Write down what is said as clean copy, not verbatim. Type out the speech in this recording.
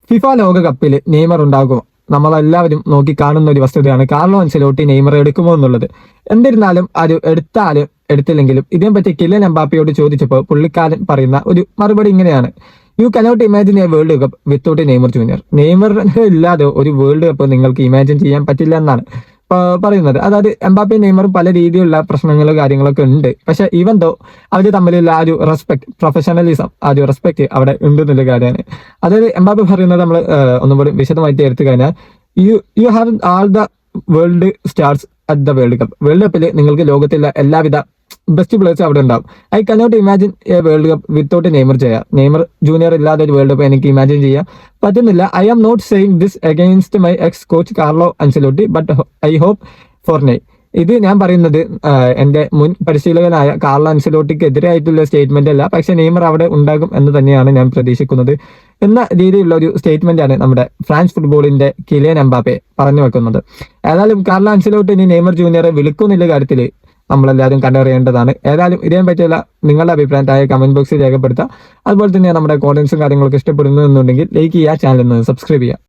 FIFA ലോകകപ്പിൽ Neymar ഉണ്ടാകുമോ? നമ്മളെല്ലാവരും നോക്കി കാണുന്ന ഒരു വസ്തുതയാണ് കാർലോ അൻസെലോട്ടി നെയ്മർ എടുക്കുമോ എന്നുള്ളത്. എന്നിരുന്നാലും അത് എടുത്താലും എടുത്തില്ലെങ്കിലും ഇതിനെപ്പറ്റി കിലിയൻ എംബാപ്പയോട് ചോദിച്ചപ്പോൾ പുള്ളിക്കാരൻ പറയുന്ന ഒരു മറുപടി ഇങ്ങനെയാണ്: you cannot imagine a world cup without Neymar junior. Neymar ഇല്ലാതെ ഒരു വേൾഡ് കപ്പ് നിങ്ങൾക്ക് ഇമാജിൻ ചെയ്യാൻ പറ്റില്ല എന്നാണ് പറയുന്നത്. അതായത് എംബാപ്പയും നെയ്മറും പല രീതിയിലുള്ള പ്രശ്നങ്ങളും കാര്യങ്ങളൊക്കെ ഉണ്ട്. പക്ഷെ ഈവൻ ദോ അവർ തമ്മിലുള്ള ആ ഒരു റെസ്പെക്ട്, പ്രൊഫഷണലിസം, ആ ഒരു റെസ്പെക്ട് അവിടെ ഉണ്ടെന്നുള്ള കാര്യമാണ്. അതായത് എംബാപ്പെ പറയുന്നത് നമ്മൾ ഒന്നുകൂടി വിശദമായിട്ട് എടുത്തു കഴിഞ്ഞാൽ, you have all the world stars at the world cup. World കപ്പിൽ നിങ്ങൾക്ക് ലോകത്തിലെ എല്ലാവിധ ബെസ്റ്റ് പ്ലേയേഴ്സ് അവിടെ ഉണ്ടാവും. I cannot imagine a world cup without Neymar ചെയ്യാം. നെയ്മർ ജൂനിയർ ഇല്ലാതെ ഒരു വേൾഡ് കപ്പ് എനിക്ക് ഇമാജിൻ ചെയ്യാൻ പറ്റുന്നില്ല. I am not saying this against my ex coach Carlo Ancelotti, but I hope for Ney. ഇത് ഞാൻ പറയുന്നത് എന്റെ മുൻ പരിശീലകനായ കാർലോ അൻസെലോട്ടിക്ക് എതിരായിട്ടുള്ള സ്റ്റേറ്റ്മെന്റ് അല്ല, പക്ഷെ നെയ്മർ അവിടെ ഉണ്ടാകും എന്ന് തന്നെയാണ് ഞാൻ പ്രതീക്ഷിക്കുന്നത് എന്ന രീതിയിലുള്ള ഒരു സ്റ്റേറ്റ്മെന്റ് ആണ് നമ്മുടെ ഫ്രാൻസ് ഫുട്ബോളിന്റെ കിലിയൻ എംബാപ്പെ പറഞ്ഞു വെക്കുന്നത്. ഏതായാലും കാർലോ അൻസെലോട്ടി ഇനി നെയ്മർ ജൂനിയറെ വിളിക്കുന്നില്ല കാര്യത്തിൽ നമ്മളെല്ലാവരും കണ്ടറിയേണ്ടതാണ്. ഏതായാലും ഇതിനെ പറ്റിയുള്ള നിങ്ങളുടെ അഭിപ്രായം താഴെ കമന്റ് ബോക്സിൽ രേഖപ്പെടുത്തുക. അതുപോലെ തന്നെ നമ്മുടെ കോണ്ടന്റ്സും കാര്യങ്ങളൊക്കെ ഇഷ്ടപ്പെടുന്നു എന്നുണ്ടെങ്കിൽ ലൈക്ക് ചെയ്യുക, ചാനൽ ഒന്ന് സബ്സ്ക്രൈബ് ചെയ്യുക.